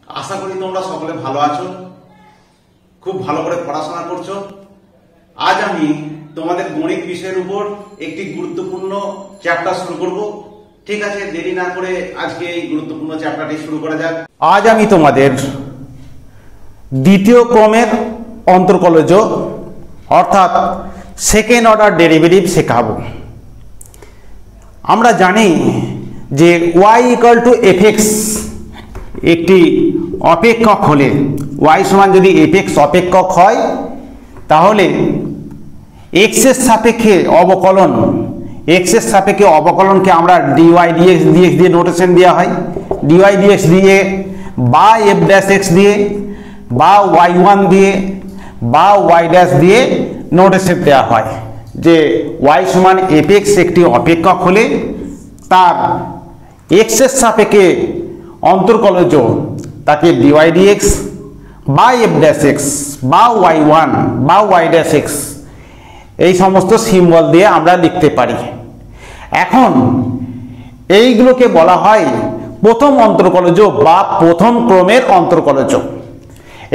আশা করি তোমরা সকলে ভালো আছো, খুব ভালো করে পড়াশোনা করছো। আজ আমি তোমাদের গণিত বিষয়ের উপর একটি গুরুত্বপূর্ণ চ্যাপ্টার শুরু করব। ঠিক আছে, দেরি না করে আজকে এই গুরুত্বপূর্ণ চ্যাপ্টারটি শুরু করা যাক। আজ আমি তোমাদের দ্বিতীয় ক্রমের অন্তর্কলজ অর্থাৎ সেকেন্ড অর্ডার ডেরিভেটিভ শেখাবো। আমরা জানি যে y = fx একটি অপেক্ষক হলে, y সমান যদি fx অপেক্ষক হয় তাহলে x এর সাপেক্ষে অবকলন, x এর সাপেক্ষে অবকলনকে আমরা dy dx দিয়ে নোটেশন দেওয়া হয়। dy dx দিয়ে বা f' x দিয়ে বা y1 দিয়ে বা y' দিয়ে নোটেশন দেওয়া হয় যে y সমান fx একটি অপেক্ষক হলে তার x এর সাপেক্ষে অন্তর্কলজ তাকে dy dx বা f' x বা y1 বা y' x এই সমস্ত সিম্বল দিয়ে আমরা লিখতে পারি। এখন এইগুলোকে বলা হয় প্রথম অন্তর্কলজ বা প্রথম ক্রমের অন্তর্কলজ।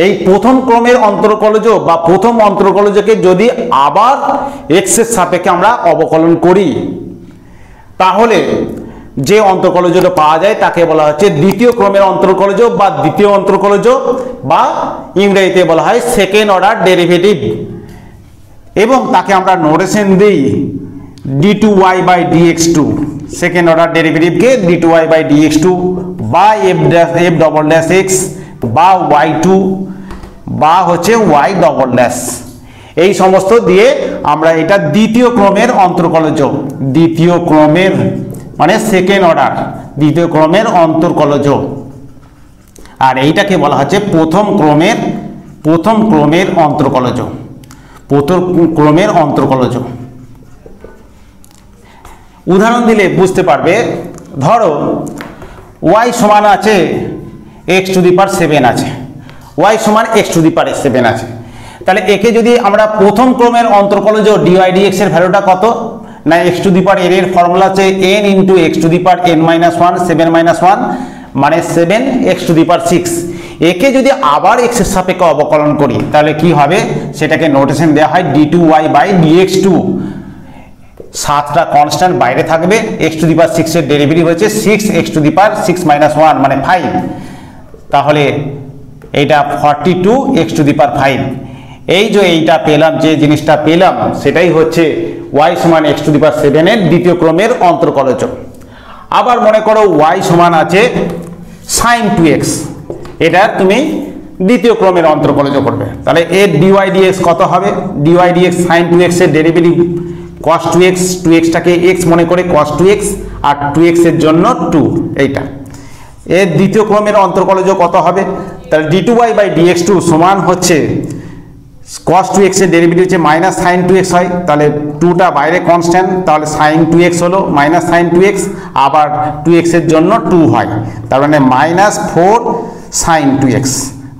এই প্রথম ক্রমের অন্তর্কলজ বা প্রথম অন্তর্কলজকে যদি আবার x এর সাপেক্ষে আমরা অবকলন করি তাহলে যে অন্তর্কলজটা পাওয়া যায় তাকে বলা হচ্ছে দ্বিতীয় ক্রমের অন্তর্কলজ বা দ্বিতীয় অন্তর্কলজ, বা ইংরেজিতে বলা হয় সেকেন্ড অর্ডার ডেরিভেটিভ, এবং তাকে আমরা নোটেশন দিই d2y/dx2। সেকেন্ড অর্ডার ডেরিভেটিভকে d2y/dx2 বা f'(x) বা y2 বা হচ্ছে y', এই সমস্ত দিয়ে আমরা এটা দ্বিতীয় ক্রমের অন্তর্কলজ, দ্বিতীয় ক্রমের মানে সেকেন্ড অর্ডার, দ্বিতীয় ক্রমের অন্তর্কলজ। আর এইটাকে বলা হচ্ছে প্রথম ক্রমের অন্তর্কলজ, প্রথম ক্রমের অন্তর্কলজ। উদাহরণ দিলে বুঝতে পারবে। ধরো y সমান আছে x⁷ আছে, y সমান x⁷ আছে, তাহলে একে যদি আমরা প্রথম ক্রমের অন্তর্কলজ dy dx এর ভ্যালুটা কত না x⁴n এর ফর্মুলা হচ্ছে n × x⁴n-1 7 - 1 মানে 7x⁶। একে যদি আবার x এর সাপেক্ষে অবকলন করি তাহলে কি হবে সেটাকে নোটেশন দেওয়া হয় d2y/dx2। 7টা কনস্ট্যান্ট বাইরে থাকবে, x⁶ এর ডেরিভেটিভ হচ্ছে 6x⁶ - 1 মানে 5, তাহলে এইটা 42x⁵। এই যে এইটা পেলাম, যে জিনিসটা পেলাম সেটাই হচ্ছে y সমান x⁷ এর দ্বিতীয় ক্রমের অন্তর্কলজ। আবার মনে করো y সমান আছে sin 2x, এটা তুমি দ্বিতীয় ক্রমের অন্তর্কলজ করবে, তাহলে এর dy dx কত হবে? dy dx sin 2x এর ডেরিভেটিভ cos 2x, 2xটাকে x মনে করে cos 2x, আর 2x এর জন্য 2, এইটা এর দ্বিতীয় ক্রমের অন্তর্কলজ কত হবে? তাহলে d2y/dx2 সমান হচ্ছে cos 2x এর ডেরিভেটিভ হচ্ছে -sin 2x হয়, তাহলে 2টা বাইরে কনস্ট্যান্ট, তাহলে sin 2x হলো -sin 2x, আবার 2x এর জন্য 2 হয়, তার মানে -4 sin 2x,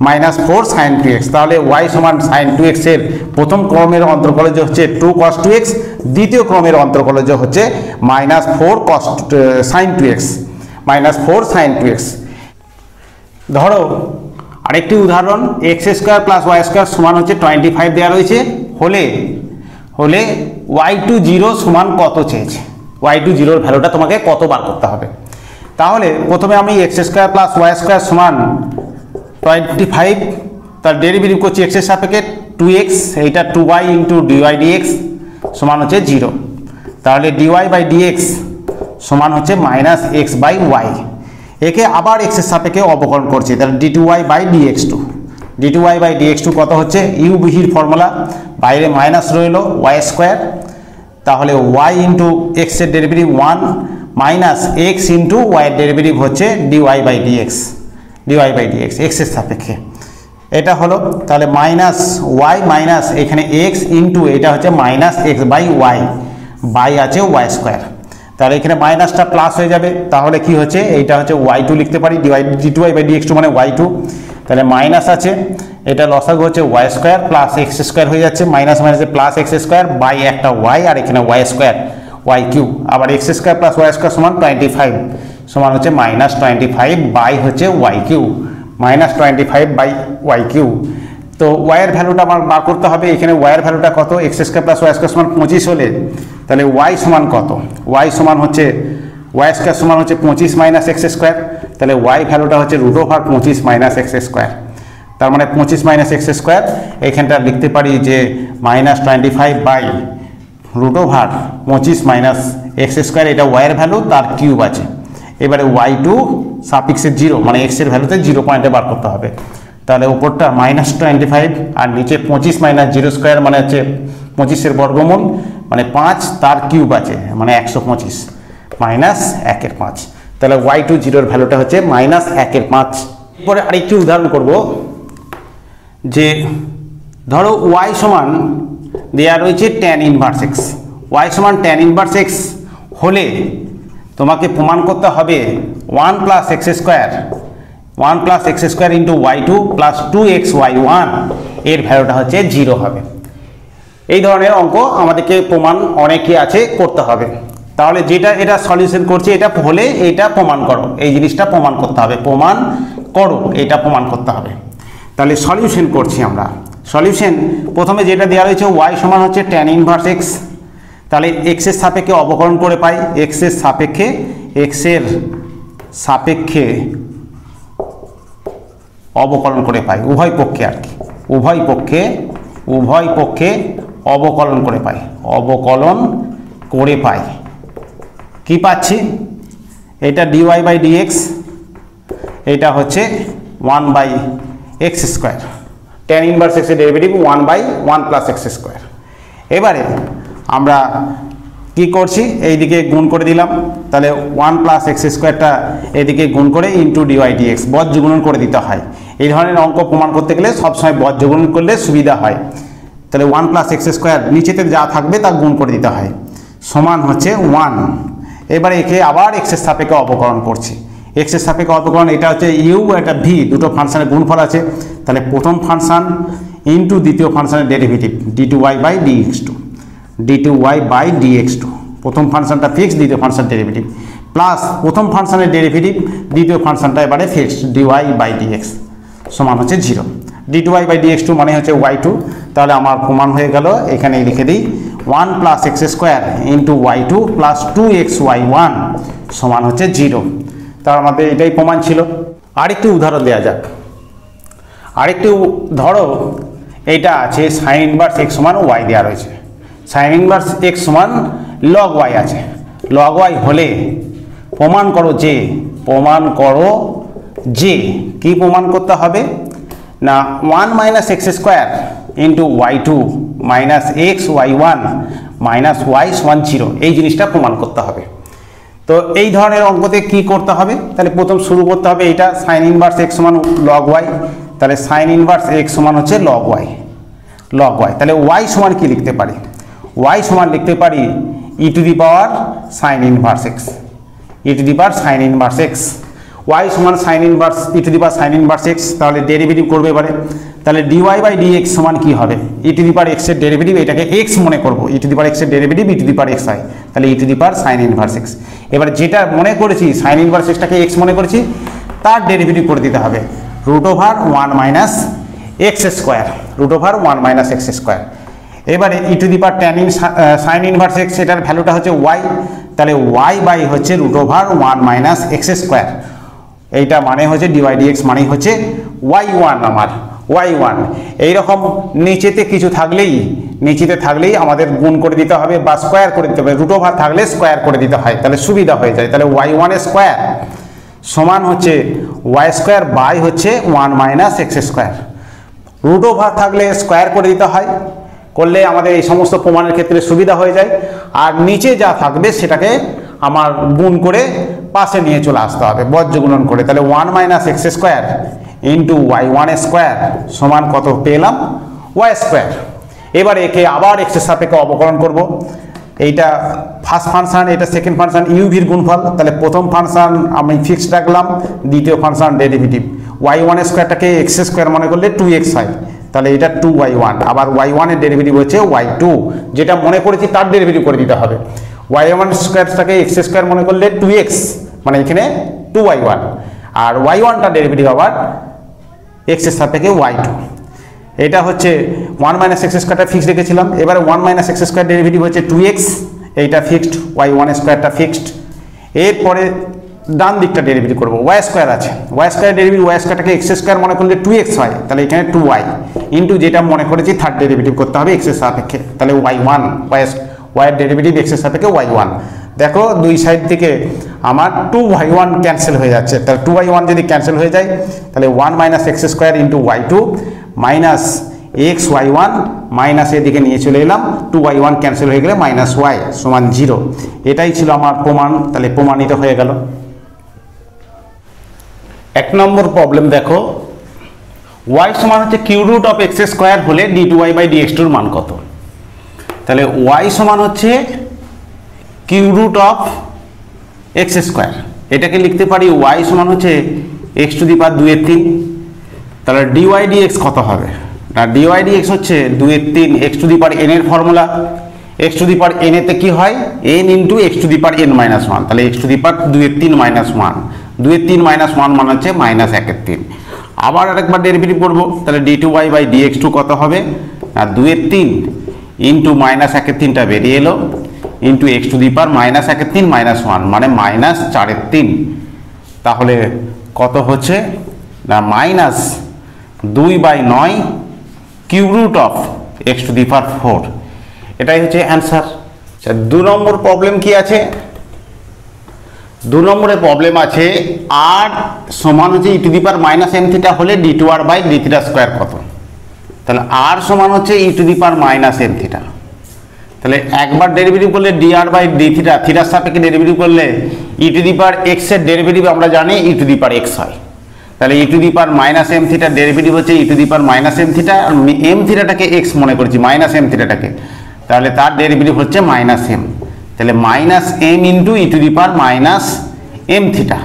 -4 sin 2x। তাহলে y সমান sin 2x এর প্রথম ক্রমের অন্তর্কলজ হচ্ছে 2 cos 2x, দ্বিতীয় ক্রমের অন্তর্কলজ হচ্ছে -4 sin 2x, -4 sin 2x। ধরো আরেকটি উদাহরণ, x² + y² সমান হচ্ছে 25 দেওয়া রয়েছে, হলে y20 সমান কত চেয়েছে, y20 এর ভ্যালুটা তোমাকে কত বার করতে হবে। তাহলে প্রথমে আমি x² + y² সমান 25, তার ডেরিভেটিভ করছি x এর সাপেক্ষে 2x, এইটা 2y × dy dx সমান হচ্ছে 0, তাহলে dy/dx সমান হচ্ছে -x/y। একে আবার x এর সাপেক্ষে অবকলন করছি, তাহলে d2y/dx2, d2y/dx2 কত হচ্ছে u বিহির ফর্মুলা, বাইরে মাইনাস রইল y², তাহলে y × x এর ডেরিভেটিভ 1 মাইনাস x × y এর ডেরিভেটিভ হচ্ছে dy/dx, x এর সাপেক্ষে এটা হলো, তাহলে -y মাইনাস এখানে x ইন্টু এটা হচ্ছে -x/y, বাই আছে y², তাহলে এখানে মাইনাসটা প্লাস হয়ে যাবে, তাহলে কি হচ্ছে এইটা হচ্ছে y2 লিখতে পারি, d2y/dx2 মানে y2, তাহলে মাইনাস আছে, এটা লসাগু হচ্ছে y² + x² হয়ে যাচ্ছে, মাইনাস মাইনাসে প্লাস x² বাই একটা y, আর এখানে y² y3, আবার x² + y² সমান 25 সমান হচ্ছে -25 বাই হচ্ছে y3 -25/y³। তো y এর ভ্যালুটা আমার বার করতে হবে। এখানে y এর ভ্যালুটা কত, x² + y² সমান 25 হলে তাহলে y সমান কত, y সমান হচ্ছে y² সমান হচ্ছে 25 - x², তাহলে y ভ্যালুটা হচ্ছে √25 - x²। তার মানে 25 - x², এখানটা লিখতে পারি যে -25/√25 - x², এটা y এর ভ্যালু, তার কিউব আছে। এবারে y2 সাফিক্সে 0, মানে x এর ভ্যালুতে 0 পয়েন্টে বার করতে হবে। তাহলে উপরটা -25 আর নিচে 25 - 0² মানে হচ্ছে 25-এর বর্গমূল, মানে 5, তার কিউব আছে মানে 125 -1/5। তাহলে y2 0-এর ভ্যালুটা হচ্ছে -1/5। এরপরে আরেকটি উদাহরণ করব, যে ধরো y সমান দেওয়া রয়েছে tan ইনভার্স x। y সমান tan ইনভার্স x হলে তোমাকে প্রমাণ করতে হবে 1 + x² * y2 + 2xy1 এর ভ্যালুটা হচ্ছে 0 হবে। এই ধরনের অঙ্ক আমাদেরকে প্রমাণ অনেকই আছে, করতে হবে। তাহলে যেটা এটা সলিউশন করছে, এটা হলে এটা প্রমাণ করো, এই জিনিসটা প্রমাণ করতে হবে, প্রমাণ করো, এটা প্রমাণ করতে হবে। তাহলে সলিউশন করছি আমরা। সলিউশন প্রথমে যেটা দেওয়া রয়েছে y সমান হচ্ছে tan ইনভার্স x, তাহলে x এর সাপেক্ষে অবকলন করে পাই, x এর সাপেক্ষে অবকলন করে পাই, উভয় পক্ষে আর কি, উভয় পক্ষে অবকলন করে পাই, কি পাচ্ছি, এটা dy/dx, এটা হচ্ছে 1/x², tan ইনভার্স x এর ডেরিভেটিভ 1/1 + x²। এবারে আমরা কি করছি, এইদিকে গুণ করে দিলাম, তাহলে 1 + x²টা এদিকে গুণ করে ইন্টু dy/dx, বজ্রগুণন করে দিতে হয়। এই ধরনের অঙ্ক প্রমাণ করতে গেলে সবসময় বজ্রগুণন করলে সুবিধা হয়। তাহলে 1 + x² নিচেতে যা থাকবে তা গুণ করে দিতে হয়, সমান হচ্ছে 1। এবারে একে আবার x এর সাপেক্ষে অবকলন করছি, x এর সাপেক্ষে অবকলন, এটা হচ্ছে u, এটা v, দুটো ফাংশনের গুণফল আছে। তাহলে প্রথম ফাংশন ইন্টু দ্বিতীয় ফাংশনের ডেরিভেটিভ d2y/dx2, প্রথম ফাংশনটা ফিক্সড, দ্বিতীয় ফাংশন ডেরিভেটিভ, প্লাস প্রথম ফাংশনের ডেরিভেটিভ, দ্বিতীয় ফাংশনটা এবারে ফিক্সড dy/dx সমান হচ্ছে 0। d2y/dx2 মানে হচ্ছে y2। তাহলে আমার প্রমাণ হয়ে গেল, এখানে লিখে দিই 1 + x² * y2 + 2xy1 সমান হচ্ছে 0। তার আমাদের এটাই প্রমাণ ছিল। আরেকটি উদাহরণ দেওয়া যাক। আরেকটি ধরো এইটা আছে sin ইনভার্স x সমান y দেওয়া রয়েছে, sin ইনভার্স x সমান log y আছে। log y হলে প্রমাণ করো যে কি প্রমাণ করতে হবে না, 1 - x² * y2 - xy1 - y সমান 0, এই জিনিসটা প্রমাণ করতে হবে। তো এই ধরনের অঙ্কতে কি করতে হবে, তাহলে প্রথম শুরু করতে হবে, এইটা sin ইনভার্স x সমান log y, তাহলে sin ইনভার্স x সমান হচ্ছে log y। তাহলে y সমান কি লিখতে পারি, y সমান লিখতে পারি e⁻sin ইনভার্স x, y সমান sin inverse e⁻sin inverse x। তাহলে ডেরিভেটিভ করবে এবারে, তাহলে dy/dx সমান কি হবে, e⁻x এর ডেরিভেটিভ, এটাকে x মনে করব, e⁻x এর ডেরিভেটিভ e⁻xi, তাহলে e⁻sin ইনভার্স x। এবারে যেটা মনে করেছি sin ইনভার্স xটাকে x মনে করেছি, তার ডেরিভেটিভ করে দিতে হবে √1 - x²। এবারে e⁻tan sin ইনভার্স x, এটার ভ্যালুটা হচ্ছে y, তাহলে y হচ্ছে √1 - x²। এইটা মানে হচ্ছে dy/dx মানে হচ্ছে y1, আমার y1। এইরকম নিচেতে কিছু থাকলেই আমাদের গুণ করে দিতে হবে বা স্কোয়ার করে দিতে হবে, √ওভার থাকলে স্কোয়ার করে দিতে হয়, তাহলে সুবিধা হয়ে যায়। তাহলে y1 স্কোয়ার সমান হচ্ছে y² বাই হচ্ছে 1 - x²। √ওভার থাকলে স্কোয়ার করে দিতে হয়, করলে আমাদের এই সমস্ত প্রমাণের ক্ষেত্রে সুবিধা হয়ে যায়। আর নিচে যা থাকবে সেটাকে আমার গুণ করে পাশে নিয়ে চলে আসতে হবে বজ্রগুণন করে। তাহলে 1 - x² y1² সমান কত পেলাম, y²। এবার একে আবার x এর সাপেক্ষে অবকলন করব, এইটা ফার্স্ট ফাংশন, এটা সেকেন্ড ফাংশন, u-v-র গুণফল। তাহলে প্রথম ফাংশন আমি ফিক্সড রাখলাম, দ্বিতীয় ফাংশন ডেরিভেটিভ, y1² x² মনে করলে 2x হয়, তাহলে এটা 2y1, আবার y1 এর ডেরিভেটিভ হচ্ছে y2, যেটা মনে করেছি তার ডেরিভেটিভ করে দিতে হবে। y1² x² মনে করলে 2x, মানে এখানে 2y1, আর y1টার ডেরিভেটিভ আবার এক্সের সাপেক্ষে y2। এটা হচ্ছে 1 মাইনাস এক্স স্কোয়ারটা ফিক্সড রেখেছিলাম। এবারে 1 মাইনাস এক্স স্কোয়ার ডেরিভেটিভ হচ্ছে 2x, এইটা ফিক্সড, y1 স্কোয়ারটা ফিক্সড। এরপরে ডান দিকটা ডেরিভেটিভ করবো, y স্কোয়ার আছে, y স্কোয়ার ডেরিভেটিভ, y স্কোয়ারটাকে এক্স স্কোয়ার মনে করলে 2x হয়, তাহলে এখানে 2y ইন্টু যেটা মনে করেছি থার্ড ডেরিভেটিভ করতে হবে এক্সের সাপেক্ষে, তাহলে y1, y এর ডেরিভেটিভ এক্সের সাপেক্ষে y1। দেখো দুই সাইড থেকে আমার 2y1 ক্যান্সেল হয়ে যাচ্ছে, তাহলে 2y1 যদি ক্যান্সেল হয়ে যায় তাহলে 1 minus x square into y2 minus x y1 minus এদিকে নিয়ে চলে এলাম, 2y1 ক্যান্সেল হয়ে গেলে মাইনাস y সমান 0। এটাই ছিল আমার প্রমাণ, তাহলে প্রমাণিত হয়ে গেল। 1 নম্বর প্রবলেম দেখো, y সমান হচ্ছে cube root of x square হলে d2y বাই dx2 এর মান কত? তাহলে y সমান হচ্ছে cube root of x square, এটাকে লিখতে পারি y সমান হচ্ছে x টু দি পাওয়ার 2 এর 3। তাহলে dy dx কত হবে? না dy dx হচ্ছে 2 এর 3 x to the power n এর formula, x to the power n এতে কি হয় n into x to the power n minus 1, তাহলে x টু দি পাওয়ার 2 এর 3 মাইনাস 1, 2 এর 3 মাইনাস 1 মানে হচ্ছে মাইনাস 1 এর 3। আবার আরেকবার ডেরিভেটিভ করবো, তাহলে d2y বাই dx2 কত হবে? আর 2 এর 3 ইন্টু মাইনাস 1 এর 3টা বেরিয়ে এলো into x to the power minus 1 এর 3 মাইনাস 1 মানে মাইনাস 4 এর 3। তাহলে কত হচ্ছে? না minus 2/9 cube root of x to the power 4, এটাই হচ্ছে অ্যান্সার। আচ্ছা 2 নম্বর প্রবলেম কি আছে? 2 নম্বরে প্রবলেম আছে r সমান হচ্ছে e to the power minus M theta হলে d2r by d theta square কত? তাহলে r সমান হচ্ছে e to the power minus M theta, তাহলে একবার ডেরিভেটিভ করলে dr বাই d থিটা, থিটার সাপেক্ষে ডেরিভেটিভ করলে e to the power x এর ডেরিভেটিভ আমরা জানি e to the power x হয়, তাহলে e to the power minus m থিটার ডেরিভেটিভ হচ্ছে e to the power minus M theta, আর এম থিটাটাকে x মনে করছি, মাইনাস এম থিটাটাকে, তাহলে তার ডেরিভেটিভ হচ্ছে মাইনাস এম, তাহলে minus M into E to the power minus M theta.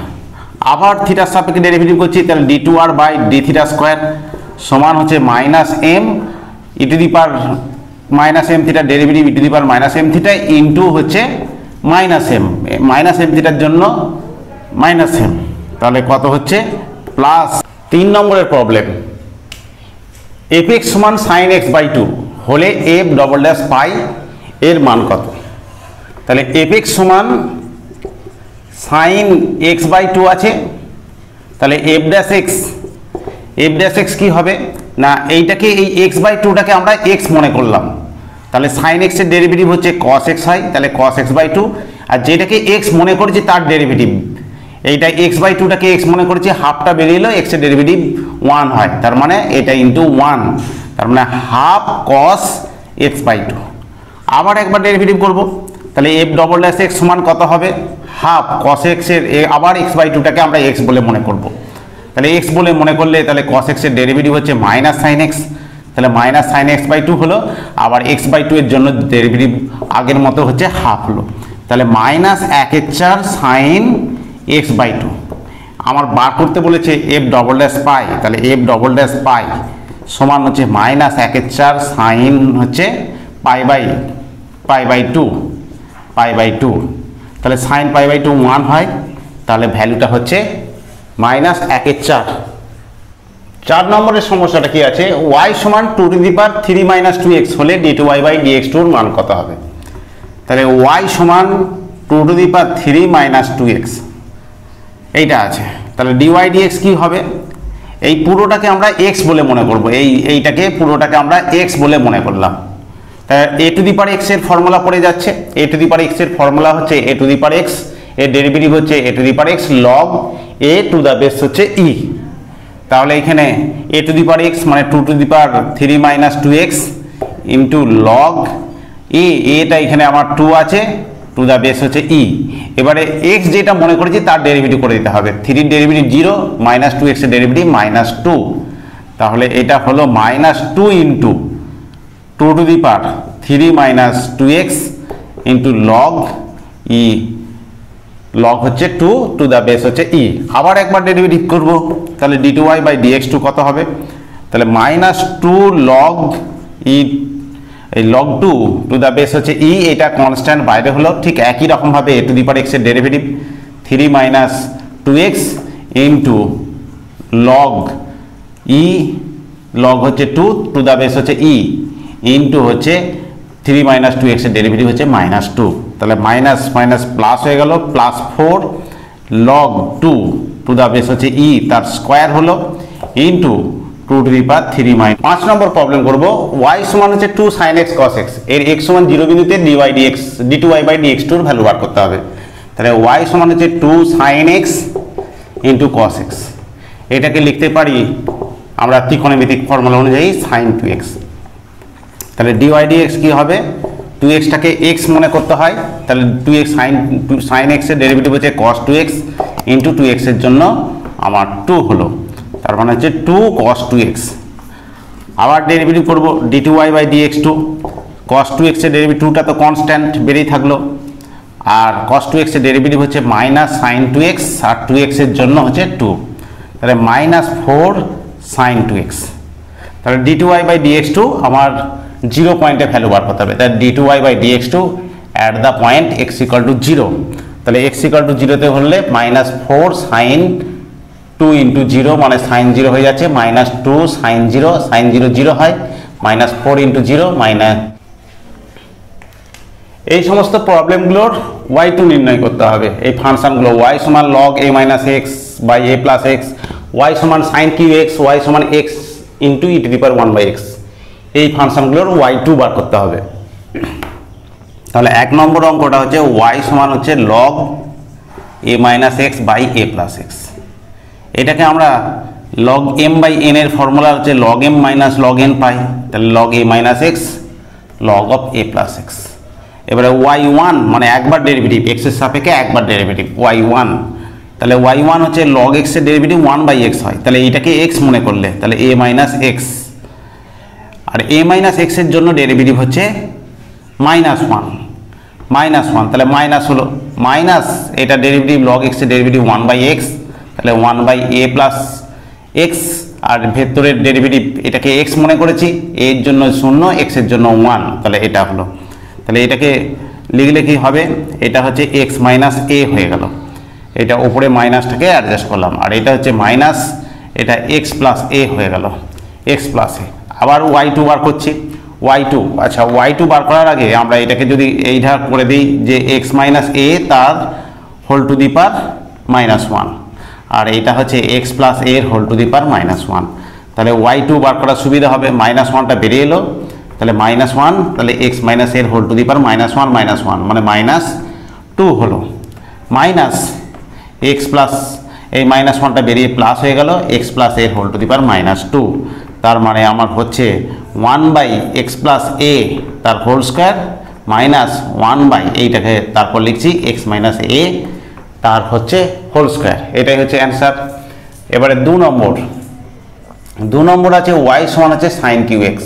আবার থিটার সাপেক্ষে ডেরিভেটিভ করছি, তাহলে d2r by d theta square সমান হচ্ছে minus m e to the power minus m থিটার derivative e to the power minus M theta into হচ্ছে minus m থিটার জন্য মাইনাস এম, তাহলে কত হচ্ছে প্লাস। 3 নম্বরের প্রবলেম, এফ এক্স সমান সাইন এক্স বাই 2 হলে এফ ডবল ড্যাশ পাই এর মান কত? তাহলে এফ এক্স সমান সাইন এক্স বাই 2 আছে, তাহলে এফ ড্যাশ এক্স কি হবে? না এইটাকে এই এক্স বাই 2টাকে আমরা এক্স মনে করলাম, তাহলে সাইন এক্স এর ডেরিভেটিভ হচ্ছে কস এক্স হয়, তাহলে কস এক্স বাই 2, আর যেটাকে এক্স মনে করেছি তার ডেরিভেটিভ, এইটা এক্স বাই 2টাকে এক্স মনে করেছি, হাফটা বেরিয়ে এলো, এক্স এর ডেরিভেটিভ 1 হয়, তার মানে এটা ইন্টু 1, তার মানে হাফ কস এক্স বাই 2। আবার একবার ডেরিভেটিভ করব, তাহলে এফ ডবল ড্যাশ এক্স সমান কত হবে? হাফ কস এক্স এর, আবার এক্স বাই 2টাকে আমরা এক্স বলে মনে করব, তাহলে এক্স বলে মনে করলে তাহলে কস এক্স এর ডেরিভেটিভ হচ্ছে মাইনাস সাইন এক্স, তাহলে মাইনাস সাইন এক্স বাই 2 হলো, আবার এক্স বাই 2 এর জন্য ডেরিভেটিভ আগের মতো হচ্ছে হাফ হলো, তাহলে মাইনাস 1/4 সাইন এক্স বাই 2। আমার বার করতে বলেছে এফ ডবল ড্যাশ পাই, তাহলে এফ ডবল ড্যাশ পাই সমান হচ্ছে মাইনাস 1/4 সাইন হচ্ছে পাই বাই 2, তাহলে সাইন পাই বাই 2 1 হয়, তাহলে ভ্যালুটা হচ্ছে মাইনাস 1/4। 4 নম্বরের সমস্যাটা কি আছে? y সমান 2 to the power 3 minus 2x হলে d2y বাই dx2 এর মান কত হবে? তাহলে y সমান 2 to the power 3 minus 2x এইটা আছে, তাহলে dy dx কি হবে? এই পুরোটাকে আমরা x বলে মনে করব, এইটাকে পুরোটাকে আমরা x বলে মনে করলাম, তাহলে a to the power x এর ফর্মুলা পড়ে যাচ্ছে, a to the power x এর ফর্মুলা হচ্ছে a to the power x, এর ডেরিভেটিভ হচ্ছে a to the power x log a to the base হচ্ছে e, তাহলে এখানে a to the power x মানে 2 to the power 3 minus 2x into log এটা এখানে আমার 2 আছে, টু দা বেস হচ্ছে e। এবারে x যেটা মনে করেছি তার ডেরিভেটিভ করে দিতে হবে, 3 ডেরিভেটিভ 0, মাইনাস 2x এর ডেরিভেটিভ মাইনাস 2, তাহলে এটা হলো minus 2 into 2 to the power 3 minus 2x into log e, log হচ্ছে 2 টু দা বেস হচ্ছে e। আবার একবার ডেরিভেটিভ করব, তাহলে d2y বাই dx2 কত হবে? তাহলে মাইনাস 2 লগ e, এই লগ 2 টু দা বেস হচ্ছে e, এটা কনস্ট্যান্ট বাইরে হলো, ঠিক একই রকম ভাবে a to the power x এর derivative 3 minus 2x into log ই লগ হচ্ছে 2 টু দ্য বেস হচ্ছে ই ইন্টু হচ্ছে 3 মাইনাস 2x এর ডেরিভেটিভ হচ্ছে -2, তাহলে মাইনাস মাইনাস প্লাস হয়ে গেল, plus 4 log 2 to the base হচ্ছে ই তার স্কোয়ার হলো into 2 to the power 3 minus. 5 number problem করব, y সমান হচ্ছে 2 sin x cos x, এর x সমান 0 বিন্দুতে dy dx d2y/dx2 এর ভ্যালু বার করতে হবে। তাহলে y সমান হচ্ছে 2 sin x into cos x, এটাকে লিখতে পারি আমরা ত্রিকোণমিতিক ফর্মুলা অনুযায়ী sin 2x। তাহলে dy dx কি হবে, 2x টাকে x মনে করতে হয়, তাহলে 2x sin x এর ডেরিভেটিভ হচ্ছে cos 2x ইন্টু 2x এর জন্য আমার 2 হলো, তার মানে হচ্ছে 2 cos 2x। আবার ডেরিভেটিভ করব d2y/dx2, cos 2x এর ডেরিভেটিভ 2টা তো কনস্ট্যান্ট বেরিয়ে থাকলো, আর cos 2x এর ডেরিভেটিভ হচ্ছে মাইনাস sin 2x, আর 2x এর জন্য হচ্ছে 2, তাহলে -4 sin 2x। তাহলে d2y/dx2 আমার 0 পয়েন্টে ভ্যালু বার করতে হবে, তাহলে d2y/dx2 at the point x = 0, তাহলে x = 0 তে হলে -4 sin 2 ইন্টু 0 মানে sin 0 হয়ে যাচ্ছে, -2 sin 0, sin 0 0 হয়, -4 ইন্টু 0 মাইনাস। এই সমস্ত প্রবলেমগুলোর y2 নির্ণয় করতে হবে। এই ফাংশনগুলো y সমান log a - x by a plus x, y সমান sin qx, y সমান x ইন্টু e⁻1/x, এই ফাংশনগুলোর y2 বার করতে হবে। তাহলে 1 নম্বর অঙ্কটা হচ্ছে y সমান হচ্ছে log a - x by a plus x, এটাকে আমরা log m/n এর ফর্মুলা হচ্ছে log m - log n পাই, তাহলে log a - x log of a plus x। এবারে y1 মানে একবার ডেরিভেটিভ, x এর সাপেক্ষে একবার ডেরিভেটিভ y1, তাহলে y1 হচ্ছে log x এর ডেরিভেটিভ 1/x হয়, তাহলে এটাকে x মনে করলে তাহলে a - x, R a - x এর জন্য ডেরিভেটিভ হচ্ছে -1, তাহলে মাইনাস হলো, মাইনাস এটা ডেরিভেটিভ log x এর ডেরিভেটিভ 1/x, তাহলে 1/a প্লাস x, আর ভেতরের ডেরিভেটিভ এটাকে x মনে করেছি, a এর জন্য 0, x এর জন্য 1, তাহলে এটা হলো। তাহলে এটাকে লিখলে কি হবে, এটা হচ্ছে x মাইনাস a হয়ে গেল, এটা উপরে মাইনাসটাকে অ্যাডজাস্ট করলাম, আর এটা হচ্ছে মাইনাস, এটা x প্লাস a হয়ে গেল, x প্লাস a। আবার y2 বার করছি, y2, আচ্ছা y2 বার করার আগে আমরা এটাকে যদি এইটা করে দিই যে x মাইনাস a তার হোল টু দি পাওয়ার -1, আর এটা হচ্ছে x প্লাস a এর হোল টু দি পাওয়ার -1, তাহলে y2 বার করার সুবিধা হবে, -1টা বেরিয়ে এলো, তাহলে -1, তাহলে x মাইনাস এর হোল টু দি পাওয়ার -1 মানে -2 হলো, মাইনাস x প্লাস এই -1টা বেরিয়ে প্লাস হয়ে গেল, x প্লাস এর হোল টু দি পাওয়ার -2, তার মানে আমার হচ্ছে 1/x প্লাস a তার হোল স্কোয়ার মাইনাস 1 এইটাকে তারপর লিখছি x মাইনাস a তার হচ্ছে হোল স্কোয়ার, এটাই হচ্ছে অ্যান্সার। এবারে 2 নম্বর আছে y সমান হচ্ছে sin qx,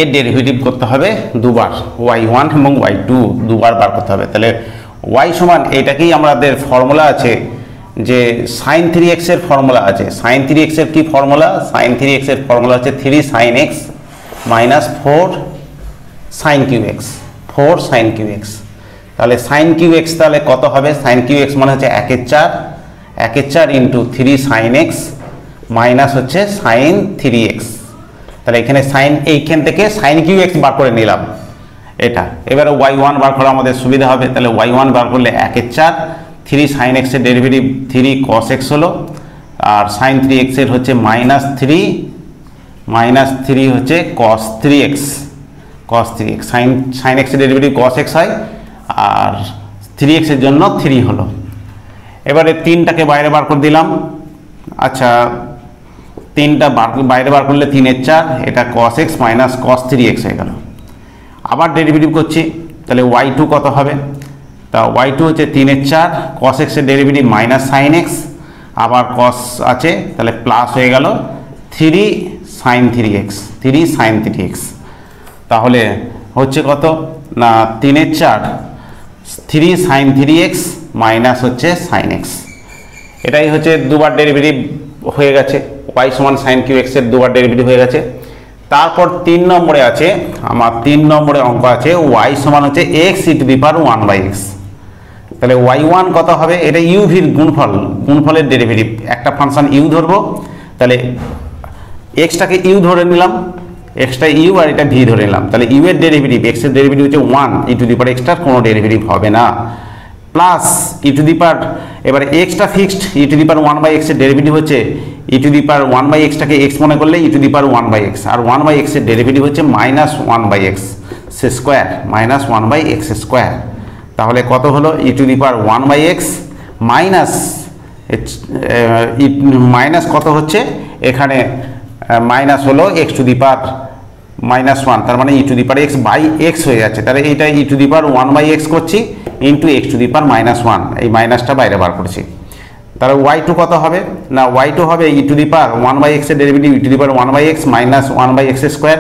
এর ডেরিভেটিভ করতে হবে দুবার, y1 এবং y2 দুবার বার করতে হবে। তাহলে y সমান এটাকেই আমাদের ফর্মুলা আছে যে sin 3x এর ফর্মুলা আছে, sin 3x এর কি ফর্মুলা, sin 3x এর ফর্মুলা হচ্ছে 3 sin x minus 4 sin qx, 4 sin qx। তাহলে sin qx তাহলে কত হবে, sin qx মানে হচ্ছে 1/4 ইন্টু 3 sin x মাইনাস হচ্ছে sin 3x, তাহলে এখানে সাইন, এইখান থেকে sin qx বার করে নিলাম এটা। এবারে y1 বার করা আমাদের সুবিধা হবে, তাহলে y1 বার করলে 1/4, 3 sin x এর ডেরিভেটিভ 3 cos x হলো, আর sin 3x এর হচ্ছে -3 হচ্ছে cos 3x, sin x এর ডেরিভেটিভ cos x হয়, আর 3x এর জন্য 3 হলো। এবারে 3টাকে বাইরে বার করে দিলাম, আচ্ছা 3টা বাইরে বার করলে 3/4, এটা cos x minus cos 3x হয়ে গেল। আবার ডেরিভেটিভ করছি, তাহলে y2 কত হবে, তা y2 হচ্ছে 3/4, cos x এর ডেরিভেটিভ মাইনাস sin x, আবার cos আছে, তাহলে প্লাস হয়ে গেল 3 sin 3x, তাহলে হচ্ছে কত না 3/4, 3 sin 3x মাইনাস হচ্ছে sin x, এটাই হচ্ছে দুবার ডেরিভেটিভ হয়ে গেছে, y সমান sin qx এর দুবার ডেরিভেটিভ হয়ে গেছে। তারপর 3 নম্বরে আছে আমার, 3 নম্বরে অঙ্ক আছে y সমান হচ্ছে x e⁻1/x, তাহলে y1 কত হবে, এটা u ভির গুণফলের ডেরিভেটিভ, একটা ফাংশন u ধরবো, তাহলে এক্সটাকে ইউ ধরে নিলাম, এক্সটা ইউ আর এটা ভি ধরে নিলাম, তাহলে ইউ এর ডেরিভেটিভ, এক্স এর ডেরিভেটিভ হচ্ছে 1, ই টু দি পাওয়ার এক্সটার কোনো ডেরিভেটিভ হবে না, plus E to the power, এবারে এক্সটা fixed, e to the power 1 by x এর ডেরিভেটিভ হচ্ছে e to the power 1 by এক্সটাকে এক্স মনে করলে e to the power 1 by x, আর 1 বাই এক্স এর ডেরিভেটিভ হচ্ছে -1 by x square, -1 by x square. তাহলে কত হলো e to the power 1 by x minus minus কত হচ্ছে এখানে মাইনাস হলো এক্স টু দি পাওয়ার -1, তার মানে e to the power x by x হয়ে যাচ্ছে, তাহলে এইটা e to the power 1 by x করছি into x to the power -1, এই মাইনাসটা বাইরে বার করছি। তাহলে y2 কত হবে না, y2 হবে e to the power 1 by x এর derivative e to the power 1 by x -1 by x square,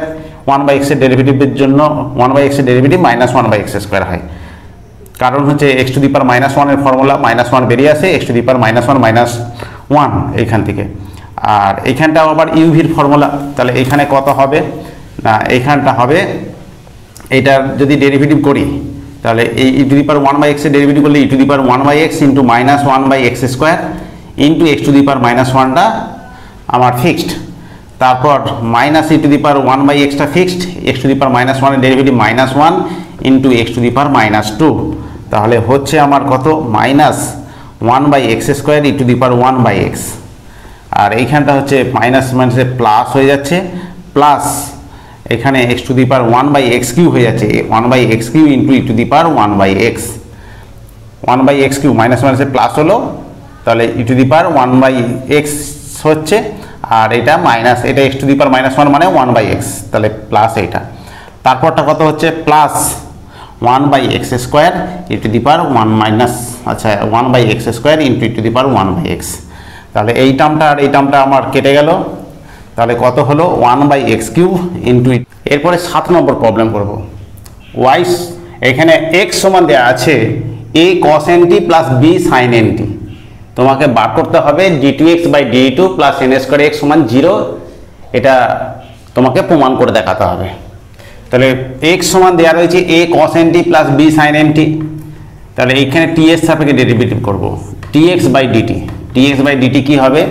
1 by x এর ডেরিভেটিভের জন্য 1 বাই এক্স এর ডেরিভেটিভ -1 বাই এক্স স্কোয়ার হয়, কারণ হচ্ছে এক্স টু দি পাওয়ার -1 এর ফর্মুলা -1 বেরিয়ে আসে, এক্স টু দি পাওয়ার -1 এইখান থেকে, আর এইখানটাও আবার ইউভির ফর্মুলা, তাহলে এখানে কত হবে না, এইখানটা হবে এটার যদি ডেরিভেটিভ করি তাহলে এই e to the power 1 by x এর ডেরিভেটিভ করলে e to the power 1 by x into -1 by x square into x to the power -1টা আমার ফিক্সড, তারপর minus e to the power 1 by এক্সটা fixed, x to the power -1 এর derivative -1 into x to the power -2, তাহলে হচ্ছে আমার কত -1 by x square E to the power 1 by x, আর এইখানটা হচ্ছে মাইনাস মাইনাসে প্লাস হয়ে যাচ্ছে, প্লাস এখানে x to the power 1 by x cube হয়ে যাচ্ছে, 1 by x cube into E to the power 1 by x, 1 by x cube minus মাইনাসে প্লাস হলো, তাহলে e to the power 1 by x হচ্ছে, আর এটা মাইনাস, এটা এক্স টু দি পাওয়ার -1 মানে 1 বাই এক্স, তাহলে প্লাস এইটা, তারপরটা কত হচ্ছে plus 1 by x square E to the power 1 minus, আচ্ছা 1 by x square into E to the power 1 by x, তাহলে এই টার্মটা আর এই টার্মটা আমার কেটে গেল, তাহলে কত হলো 1 বাই এক্স কিউব ইন্টু, এরপরে 7 নম্বর প্রবলেম করব। ওয়াই এখানে এক্স সমান দেওয়া আছে a cos n t plus b sine n t, তোমাকে বার করতে হবে d2x by d2 plus n square x সমান 0, এটা তোমাকে প্রমাণ করে দেখাতে হবে। তাহলে এক্স সমান দেওয়া রয়েছে a cos n t plus b sine n t, তাহলে এইখানে টি এর সাপেক্ষে ডেরিভেটিভ করব, tx by d t, tx by d t কি হবে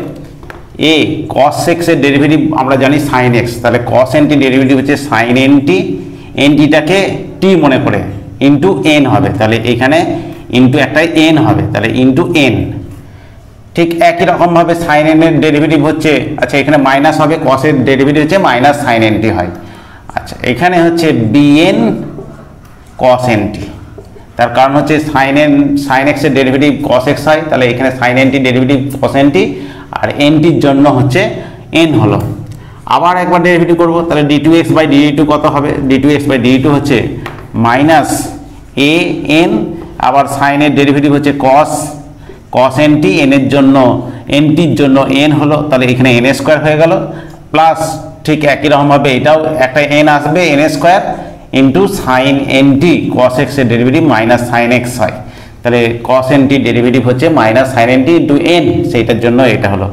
এ কস এক্স এর ডেরিভেটিভ আমরা জানি সাইন এক্স, তাহলে কস এন টি ডেরিভেটিভ হচ্ছে সাইন এন টি, এন টিটাকে টি মনে করে ইন্টু এন হবে, তাহলে এখানে ইন্টু একটা এন হবে, তাহলে ইন্টু এন, ঠিক একই রকমভাবে সাইন এন এর ডেরিভেটিভ হচ্ছে, আচ্ছা এখানে মাইনাস হবে, কস এর ডেরিভেটিভ হচ্ছে মাইনাস সাইন এন টি হয়, আচ্ছা এখানে হচ্ছে বিএন কস এন টি, তার কারণ হচ্ছে সাইন এক্স এর ডেরিভেটিভ কস এক্স হয়, তাহলে এখানে sine n t derivative cos n t, আর এন টির জন্য হচ্ছে এন হলো, আবার একবার ডেরিভেটিভ করব, তাহলে d2x বাই d2 কত হবে, d2x বাই d2 হচ্ছে মাইনাস এ এন, আবার সাইনের ডেরিভেটিভ হচ্ছে কস এন টি, এন এর জন্য এন টির জন্য এন হলো, তাহলে এখানে এন স্কোয়ার হয়ে গেল, প্লাস ঠিক একই রকমভাবে এটাও একটা এন আসবে n square into sine n t, cos x এর ডেরিভেটিভ মাইনাস সাইন এক্স হয়, তাহলে কস এন টি ডেরিভেটিভ হচ্ছে minus sine n t into n, সেইটার জন্য এটা হলো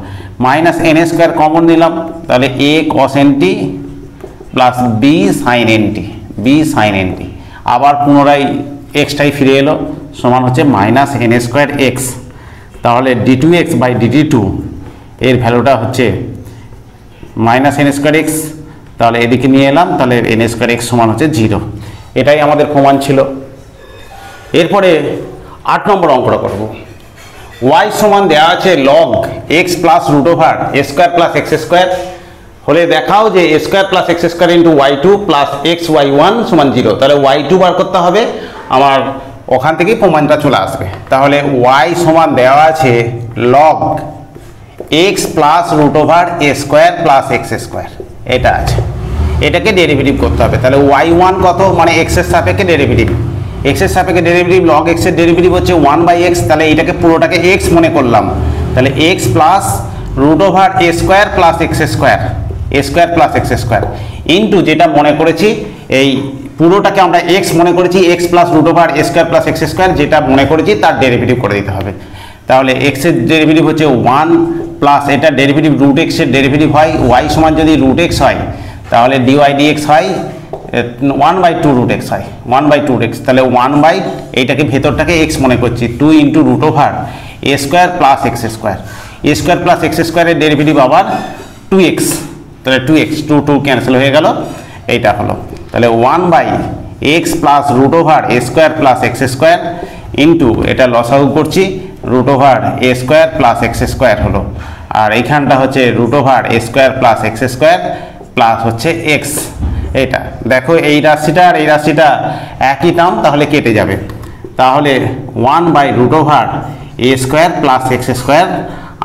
মাইনাস এন স্কোয়ার কমন নিলাম, তাহলে a cos n t plus b sine n t, b sine n t, আবার পুনরায় এক্সটাই ফিরে এলো সমান হচ্ছে মাইনাস এন স্কোয়ার এক্স, তাহলে d2x বাই dt2 এর ভ্যালুটা হচ্ছে মাইনাস এন স্কোয়ার এক্স, তাহলে এদিকে নিয়ে এলাম, তাহলে এন স্কোয়ার এক্স সমান হচ্ছে 0, এটাই আমাদের প্রমাণ ছিল। এরপরে 8 নম্বর অঙ্কটা করব। y সমান দেওয়া আছে log x plus root over a square plus x square হলে দেখাও যে a square plus x square into y2 plus x y1 সমান 0, তাহলে y2 বার করতে হবে, আমার ওখান থেকেই প্রমাণটা চলে আসবে। তাহলে y সমান দেওয়া আছে log x plus root over a square plus x square, এটা আছে, এটাকে ডেরিভেটিভ করতে হবে, তাহলে y1 কত মানে x এর সাপেক্ষে ডেরিভেটিভ, x এর সাপেক্ষে ডেরিভেটিভ log x এর ডেরিভেটিভ হচ্ছে 1 বাই এক্স, তাহলে এটাকে পুরোটাকে x মনে করলাম, তাহলে x plus root over a square plus x square, a square plus x square into যেটা মনে করেছি এই পুরোটাকে আমরা x মনে করেছি x plus root over a square plus x square, যেটা মনে করেছি তার ডেরিভেটিভ করে দিতে হবে, তাহলে x এর ডেরিভেটিভ হচ্ছে 1 প্লাস এটা ডেরিভেটিভ রুট x এর ডেরিভেটিভ হয়, y সমান যদি রুট x হয় তাহলে dy dx হয় 1 বাই 2 রুট এক্স হয়, 1 বাই 2 এক্স, তাহলে 1 বাই এইটাকে ভেতরটাকে x মনে করছি 2 into root over a square plus x square, a square plus x স্কোয়ারের ডেরিভেটিভ আবার 2x, তাহলে 2x 2 ক্যান্সেল হয়ে গেল, এইটা হলো। তাহলে 1/x plus root over a square plus x square into এটা লসাগু করছি root over a square plus x square হলো, আর এইখানটা হচ্ছে root over a square plus x square plus হচ্ছে এক্স। এটা দেখো এই রাশিটা আর এই রাশিটা একই টার্ম, তাহলে কেটে যাবে। তাহলে 1/রুট over a square plus x square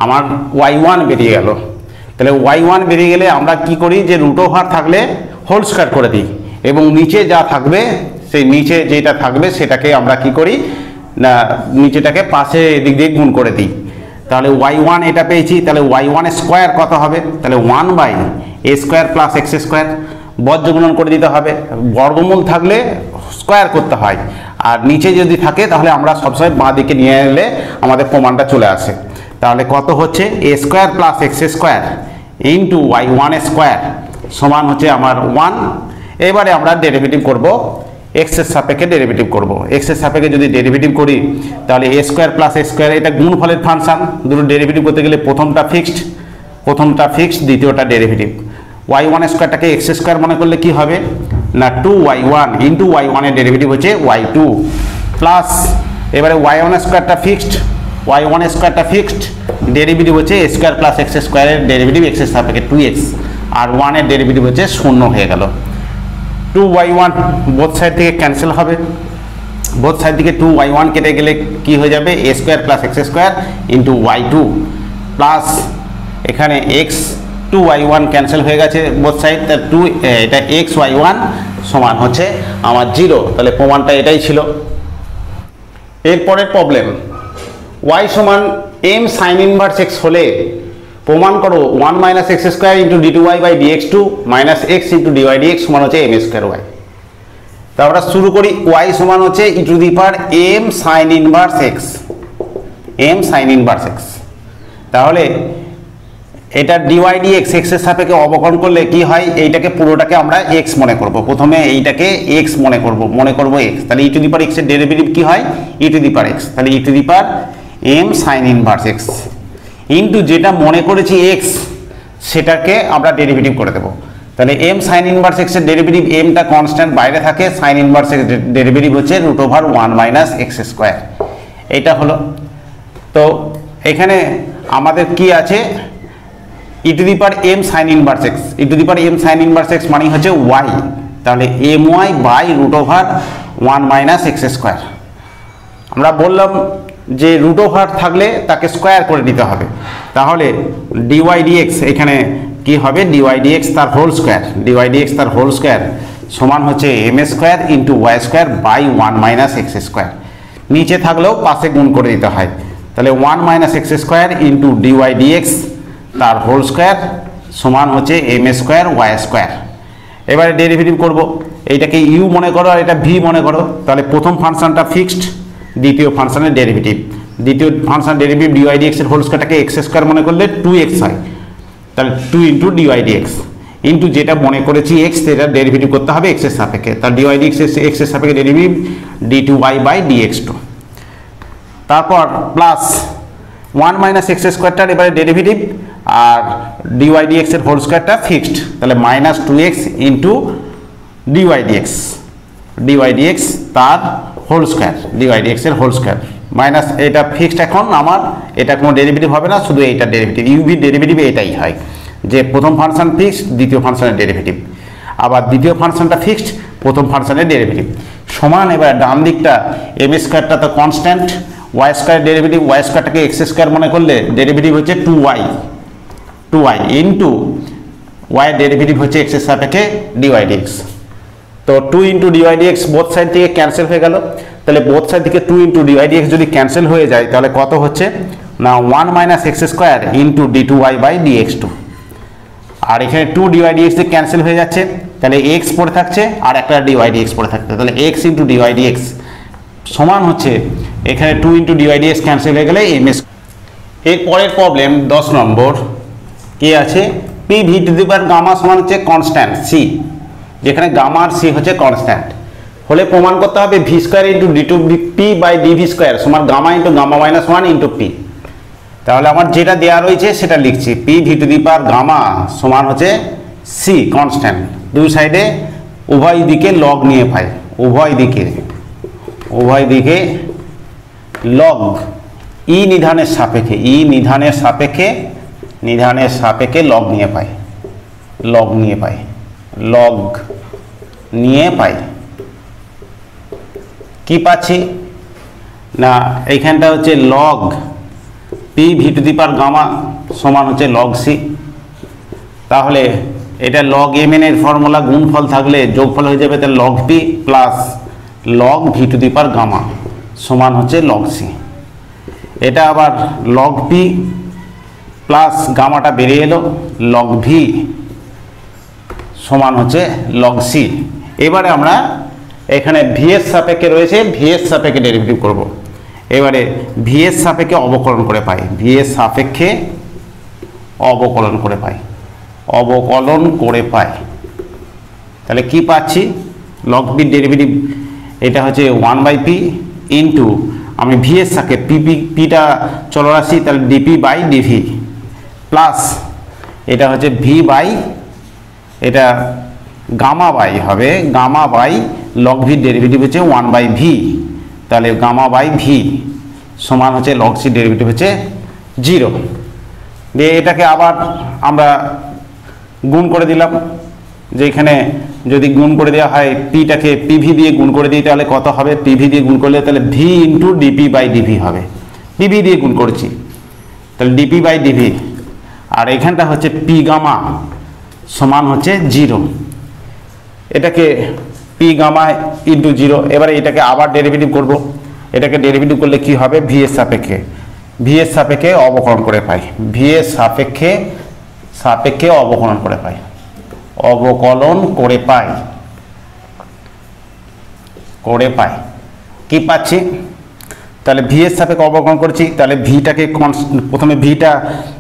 আমার y1 বেরিয়ে গেল। তাহলে y1 বেরিয়ে গেলে আমরা কি করি, যে রুট ওভার থাকলে হোল স্কোয়ার করে দিই এবং নিচে যা থাকবে সেই নিচে যেটা থাকবে সেটাকে আমরা কি করি না, নিচেটাকে পাশে দিক দিয়ে গুণ করে দিই। তাহলে y1 এটা পেয়েছি, তাহলে y1 স্কোয়ার কত হবে, তাহলে 1/a square plus x square, বজ্র গুণন করে দিতে হবে। বর্গমূল থাকলে স্কোয়ার করতে হয়, আর নিচে যদি থাকে তাহলে আমরা সবসময় বাঁ দিকে নিয়ে এলে আমাদের প্রমাণটা চলে আসে। তাহলে কত হচ্ছে a square plus x square into y1 square সমান হচ্ছে আমার 1। এবারে আমরা ডেরিভেটিভ করব, এক্সের সাপেক্ষে ডেরিভেটিভ করব। এক্সের সাপেক্ষে যদি ডেরিভেটিভ করি তাহলে এ স্কোয়ার প্লাস এক্স স্কোয়ার, এটা গুণফলের ফাংশন, দুটো ডেরিভেটিভ করতে গেলে প্রথমটা ফিক্সড দ্বিতীয়টা ডেরিভেটিভ। y1 স্কোয়ারটাকে এক্স স্কোয়ার মনে করলে কি হবে না 2y1 ইন্টু y1 এর ডেরিভেটিভ হচ্ছে y2 প্লাস এবারে y1 স্কোয়ারটা ফিক্সড ডেরিভেটিভ হচ্ছে এ স্কোয়ার প্লাস এক্স স্কোয়ারের ডেরিভেটিভ এক্সের সাপেক্ষে 2x, আর 1 এর ডেরিভেটিভ হচ্ছে 0 হয়ে গেল। 2y1 বোথ সাইড থেকে ক্যান্সেল হবে, বোথ সাইড থেকে 2y1 কেটে গেলে কি হয়ে যাবে a square plus x square into y2 plus এখানে x 2y1 ক্যান্সেল হয়ে গেছে বোথ সাইড, তার 2 এটা xy1 সমান হচ্ছে আমার 0। তাহলে প্রমাণটা এটাই ছিল। এরপরের প্রবলেম, y সমান m সাইন ইনভার্স x হলে প্রমাণ করো 1 minus x square into d2y/dx2 minus x into dy/dx সমান হচ্ছে m স্কোয়ার y। তা আমরা শুরু করি, y সমান হচ্ছে e m sine inverse x, তাহলে এটা dy/dx x এর সাপেক্ষে অবকলন করলে কি হয়, এইটাকে পুরোটাকে আমরা x মনে করব। প্রথমে এইটাকে x মনে করব x, তাহলে e⁻x এর ডেরিভেটিভ কি হয় e⁻x, তাহলে e⁻m sine inverse x into যেটা মনে করেছি x সেটাকে আমরা ডেরিভেটিভ করে দেবো। তাহলে m সাইন ইনভার্স x এর ডেরিভেটিভ, mটা কনস্ট্যান্ট বাইরে থাকে, সাইন ইনভার্স x এর ডেরিভেটিভ হচ্ছে root over 1 minus x square, এটা হলো। তো এখানে আমাদের কি আছে e⁻m sine inverse x, e⁻m sine inverse x মানে হচ্ছে y, তাহলে my by root over 1 minus x square. আমরা বললাম যে রুট ওভার থাকলে তাকে স্কোয়ার করে নিতে হবে, তাহলে dy/dx এখানে কি হবে dy/dx তার হোল স্কোয়ার সমান হচ্ছে m square into y square by 1 minus x square, নিচে থাকলেও পাশে গুণ করে দিতে হয়। তাহলে 1 minus x square into dy/dx তার হোল স্কোয়ার সমান হচ্ছে m স্কোয়ার y স্কোয়ার। এবারে ডেরিভেটিভ করব, এইটাকে u মনে করো আর এটা v মনে করো, তাহলে প্রথম ফাংশনটা ফিক্সড, দ্বিতীয় ফাংশনের ডেরিভেটিভ, dy/dx এর হোল স্কোয়ারটাকে এক্স স্কোয়ার মনে করলে 2x হয়, তাহলে 2 ইন্টু dy/dx ইন্টু যেটা মনে করেছি x সেটা ডেরিভেটিভ করতে হবে x এর সাপেক্ষে, তাহলে dy/dx x এর সাপেক্ষে ডেরিভেটিভ d2y/dx2, তারপর প্লাস 1 মাইনাস এক্স স্কোয়ারটার এবারে ডেরিভেটিভ আর dy/dx এর হোল স্কোয়ারটা ফিক্সড, তাহলে মাইনাস 2x ইন্টু dy/dx তার হোল স্কোয়ার, dy/dx এর হোল স্কোয়ার মাইনাস এটা ফিক্সড। এখন আমার এটা কোনো ডেরিভেটিভ হবে না, শুধু এইটা ডেরিভেটিভ, ইউভি ডেরিভেটিভ এটাই হয় যে প্রথম ফাংশন ফিক্সড, দ্বিতীয় ফাংশনের ডেরিভেটিভ, আবার দ্বিতীয় ফাংশনটা ফিক্সড, প্রথম ফাংশনের ডেরিভেটিভ সমান। এবার ডান দিকটা m স্কোয়ারটা তো constant, y square derivative, y স্কোয়ারটাকে এক্স স্কোয়ার মনে করলে ডেরিভেটিভ হচ্ছে 2y ইন্টু y ডেরিভেটিভ হচ্ছে x এর সাপেক্ষে dy/dx। তো 2 ইন্টু dy/dx বোথ সাইড থেকে ক্যান্সেল হয়ে গেল, তাহলে বোথ সাইড থেকে 2 ইন্টু dy/dx যদি ক্যান্সেল হয়ে যায় তাহলে কত হচ্ছে না 1 minus x square into d2y/dx2, আর এখানে 2 dy/dx দিয়ে ক্যান্সেল হয়ে যাচ্ছে, তাহলে x পড়ে থাকছে আর একটা dy/dx পড়ে থাকছে, তাহলে x ইন্টু dy/dx সমান হচ্ছে এখানে 2 ইন্টু dy/dx ক্যান্সেল হয়ে গেলে m। এর পরের প্রবলেম 10 নম্বর কি আছে, p_v গামা সমান হচ্ছে কনস্ট্যান্ট c, যেখানে গামা আর c হচ্ছে কনস্ট্যান্ট হলে প্রমাণ করতে হবে v square into p/dv square সমান gamma into gamma minus 1 into p। তাহলে আমার যেটা দেওয়া রয়েছে সেটা লিখছি, p_v গামা সমান হচ্ছে সি কনস্ট্যান্ট, দুই সাইডে উভয় দিকে লগ নিয়ে পাই, উভয় দিকে লগ ই নিধানের সাপেক্ষে লগ নিয়ে পাই। কি পাচ্ছি না এইখানটা হচ্ছে log P V to the power gamma সমান হচ্ছে লগ সি। তাহলে এটা লগ এম এন এর ফর্মুলা, গুণফল থাকলে যোগফল হয়ে যাবে, তাহলে log P plus log V to the power gamma সমান হচ্ছে লগ সি। এটা আবার লগ পি প্লাস গামাটা বেরিয়ে এলো, লগ ভি সমান হচ্ছে লগ সি। এবারে আমরা এখানে ভি এর সাপেক্ষে রয়েছে, ভি এর সাপেক্ষে ডেরিভেটিভ করব। এবারে ভি এর সাপেক্ষে অবকলন করে পাই, তাহলে কি পাচ্ছি, লগ পি ডেরিভেটিভ এটা হচ্ছে 1/p ইন্টু আমি ভি এর সাপেক্ষে পিটা চলরাশি, তাহলে ডিপি বাই ডিভি প্লাস এটা হচ্ছে ভি বাই এটা গামা বাই হবে, gamma by log V derivative হচ্ছে 1/v, তাহলে গামা বাই ভি সমান হচ্ছে লগ সি ডেরিভেটিভ হচ্ছে 0। দিয়ে এটাকে আবার আমরা গুণ করে দিলাম, যে এখানে যদি গুণ করে দেওয়া হয় পিটাকে পিভি দিয়ে গুণ করে দিই তাহলে কত হবে, পিভি দিয়ে গুণ করলে তাহলে V into DP by dV হবে, পিভি দিয়ে গুণ করছি তাহলে ডিপি বাই ডিভি, আর এখানটা হচ্ছে পি গামা সমান হচ্ছে 0। এটাকে পি গামা ইন্টু 0। এবারে এটাকে আবার ডেরিভেটিভ করব, এটাকে ডেরিভেটিভ করলে কি হবে, ভি এর সাপেক্ষে অবকলন করে পাই, অবকলন করে পাই। কি পাচ্ছি, তাহলে ভি এর সাপেক্ষে অবকলন করছি, তাহলে ভিটাকে প্রথমে ভিটা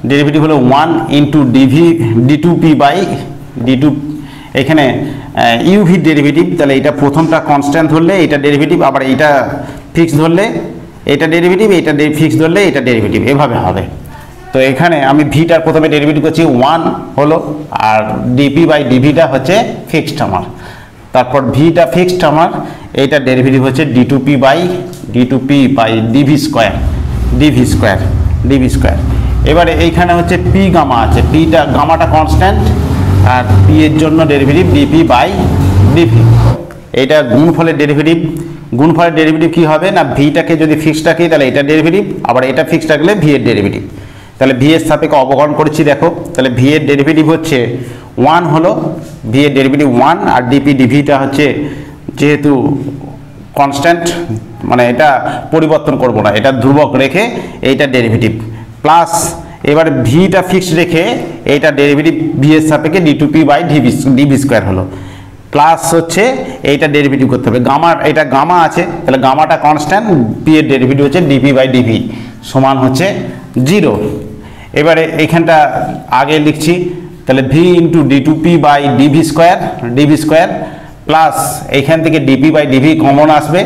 ডেরিভেটিভ হলো 1 into d v d two p by ডি2, এখানে ইউভি ডেরিভেটিভ, তাহলে এটা প্রথমটা কনস্ট্যান্ট ধরলে এটা ডেরিভেটিভ, আবার এটা ফিক্স ধরলে এটা ডেরিভেটিভ, এটা ফিক্স ধরলে এটা ডেরিভেটিভ, এভাবে হবে। তো এখানে আমি ভিটার প্রথমে ডেরিভেটিভ করছি 1 হলো, আর ডিপি বাই ডিভিটা হচ্ছে ফিক্সড আমার, তারপর ভিটা ফিক্সড আমার, এইটা ডেরিভেটিভ হচ্ছে ডি2পি বাই ডিভি স্কোয়ার। এবারে এইখানে হচ্ছে পি গামা আছে, গামাটা কনস্ট্যান্ট, আর পি এর জন্য ডেরিভেটিভ ডিপি বাই ডিভি। এটা গুণফলের ডেরিভেটিভ কি হবে না, ভিটাকে যদি ফিক্সড রাখি তাহলে এটা ডেরিভেটিভ, আবার এটা ফিক্সড রাখলে ভি এর ডেরিভেটিভ। তাহলে ভি এর সাপেক্ষে অবকলন করেছি, দেখো তাহলে ভি এর ডেরিভেটিভ হচ্ছে 1 হলো, ভি এর ডেরিভেটিভ 1, আর ডিপি ডিভিটা হচ্ছে যেহেতু কনস্ট্যান্ট মানে এটা পরিবর্তন করব না, এটা ধ্রুবক রেখে এইটা ডেরিভেটিভ প্লাস এবার ভিটা ফিক্সড রেখে এইটা ডেরিভেটিভ ভি এর সাপেক্ষে ডি2পি বাই ডিভি স্কোয়ার হলো, প্লাস হচ্ছে এইটা ডেরিভেটিভ করতে হবে, এটা গামা আছে, তাহলে গামাটা কনস্ট্যান্ট, পি এর ডেরিভেটিভ হচ্ছে ডিপি বাই ডিভি সমান হচ্ছে 0। এবারে এইখানটা আগে লিখছি, তাহলে ভি ইন্টু ডি2পি বাই ডিভি স্কোয়ার প্লাস এইখান থেকে ডিপি বাই ডিভি কমন আসবে,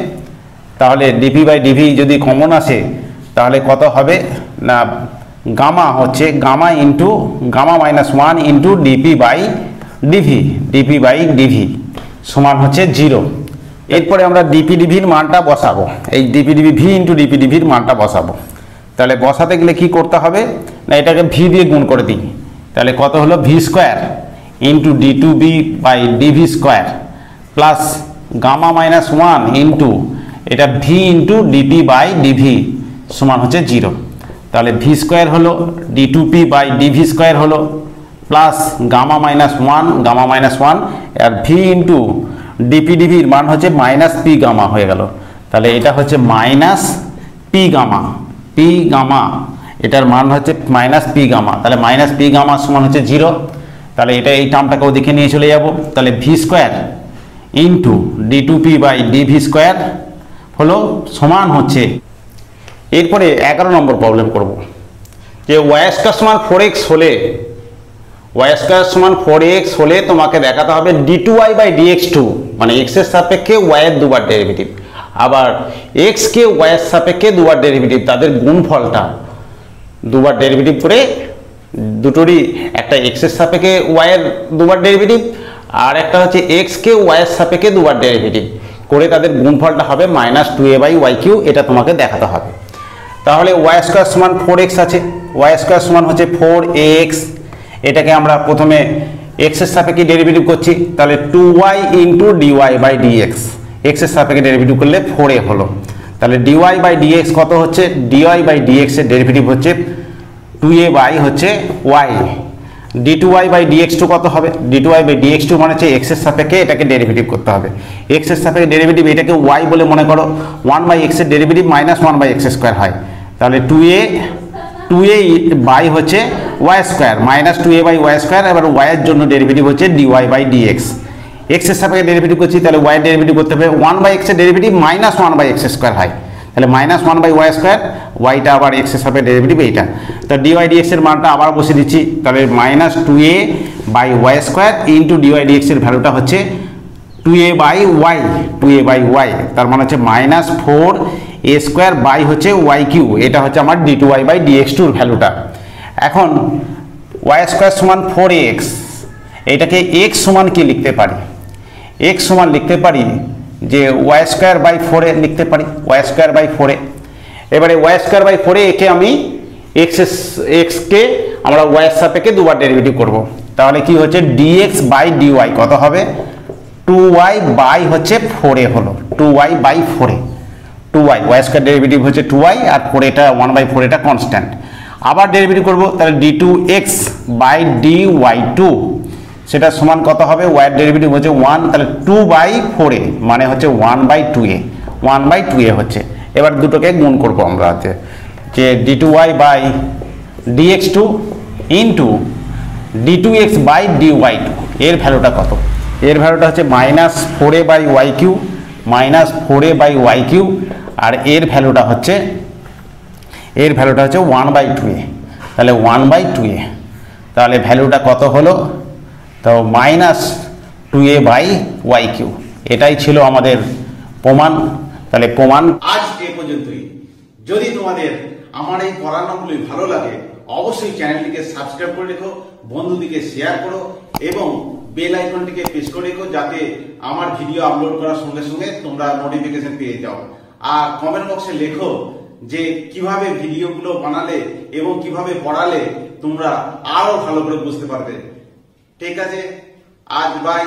তাহলে ডিপি বাই ডিভি যদি কমন আসে তাহলে কত হবে না, গামা হচ্ছে gamma minus 1 into DP by d v সমান হচ্ছে 0। এরপরে আমরা ডিপি ডিভির মানটা বসাবো, এই d p d v v into d p ডিভির মানটা বসাবো। তাহলে বসাতে গেলে কি করতে হবে না, এটাকে ভি দিয়ে গুণ করে দিই, তাহলে কত হলো ভি স্কোয়ার ইন্টু ডি2বি by d v square plus gamma minus 1 into এটা v into DP by d v সমান হচ্ছে 0। তাহলে ভি স্কোয়ার হলো ডি2পি বাই ডিভি স্কোয়ার হলো প্লাস গামা মাইনাস 1 আর ভি ইন্টু ডিপি ডিভির মান হচ্ছে মাইনাস পি গামা হয়ে গেল, তাহলে এটা হচ্ছে মাইনাস পি গামা, এটার মান হচ্ছে মাইনাস পি গামা, তাহলে মাইনাস পি গামা সমান হচ্ছে 0। তাহলে এটা এই টার্মটাকে ওদিকে নিয়ে চলে যাব, তাহলে ভি স্কোয়ার ইন্টু ডি2পি বাই ডিভি স্কোয়ার হলো সমান হচ্ছে। এরপরে 11 নম্বর প্রবলেম করব, যে ওয়াই স্কয়ার সমান 4x হলে তোমাকে দেখাতে হবে d2y বাই dx2, মানে x এর সাপেক্ষে y এর দুবার ডেরিভেটিভ, আবার x কে y এর সাপেক্ষে দুবার ডেরিভেটিভ, তাদের গুণফলটা দুবার ডেরিভেটিভ করে দুটোরই একটা এক্স এর সাপেক্ষে ওয়াই এর দুবার ডেরিভেটিভ, আর একটা হচ্ছে এক্স কে ওয়াই এর সাপেক্ষে দুবার ডেরিভেটিভ করে তাদের গুণফলটা হবে -2a/y3, এটা তোমাকে দেখাতে হবে। তাহলে ওয়াই স্কোয়ার সমান 4x আছে, ওয়াই স্কোয়ার সমান হচ্ছে 4x, এটাকে আমরা প্রথমে এক্স এর সাপেক্ষে ডেরিভেটিভ করছি, তাহলে 2y × dy/dx, এক্স এর সাপেক্ষে ডেরিভেটিভ করলে 4a হলো। তাহলে dy/dx কত হচ্ছে, dy/dx এর ডেরিভেটিভ হচ্ছে 2a/ হচ্ছে y, d2y/dx2 কত হবে, d2y/dx2 মানে হচ্ছে এক্স এর সাপেক্ষে এটাকে ডেরিভেটিভ করতে হবে, এক্স এর সাপেক্ষে ডেরিভেটিভ, এটাকে y বলে মনে করো, 1/x এর ডেরিভেটিভ -1/x² হয়, তাহলে 2a/y হচ্ছে y স্কোয়ার -2a/y², এবার y এর জন্য ডেরিভেটিভ হচ্ছে dy/dx, এক্স এর সাপেক্ষে ডেরিভেটিভ করছি, তাহলে y এর ডেরিভেটিভ করতে হবে 1/x এর ডেরিভেটিভ -1/x² হয়, তাহলে -1/y², ওয়াইটা আবার এক্স এর সাপেক্ষে ডেরিভেটিভ এইটা, তো dy/dx এর মানটা আবার বসে দিচ্ছি, তাহলে -2a/y² ইন্টু dy/dx এর ভ্যালুটা হচ্ছে 2a/y, তার মানে হচ্ছে -4a² হচ্ছে y3, এটা হচ্ছে আমার d2y/dx2 এর ভ্যালুটা। এখন y² সমান 4ax, এটাকে x সমান কি লিখতে পারি, x সমান লিখতে পারি যে y²/4 লিখতে পারি, y²/4। এবারে y²/4 একে আমি x কে আমরা y এর সাপেক্ষে দুবার ডেরিভেটিভ করব, তাহলে কি হচ্ছে dx/dy কত হবে, 2y/ হচ্ছে 4a হলো, 2y/4, 2y, y² ডেরিভেটিভ হচ্ছে 2y আর 4 এটা 1/4, এটা কনস্ট্যান্ট। আবার ডেরিভেটিভ করব, তাহলে d2x/dy2, সেটা সমান কত হবে, y এর ডেরিভেটিভ হচ্ছে 1, তাহলে 2/4a মানে হচ্ছে 1/2a হচ্ছে। এবার দুটোকে গুণ করব আমরা, যে d2y/dx2 ইন্টু d2x/dy2, এর ভ্যালুটা কত, এর ভ্যালুটা হচ্ছে -4a/y3, আর এর ভ্যালুটা হচ্ছে 1/2a, তাহলে 1/2a, তাহলে ভ্যালুটা কত হলো, তো -2a/y3, এটাই ছিল আমাদের প্রমাণ। তাহলে প্রমাণ আজ এ পর্যন্তই। যদি তোমাদের আমার এই পড়ানোগুলি ভালো লাগে অবশ্যই চ্যানেলটিকে সাবস্ক্রাইব করে রেখো, বন্ধুদিকে শেয়ার করো এবং বেল আইকনটিকে প্রেস করে রেখো, যাতে আমার ভিডিও আপলোড করার সঙ্গে সঙ্গে তোমরা নোটিফিকেশন পেয়ে যাও। আর কমেন্ট বক্সে লেখো যে কিভাবে ভিডিওগুলো বানালে এবং কিভাবে পড়ালে তোমরা আরো ভালো করে বুঝতে পারবে। ঠিক আছে, আজ বাই।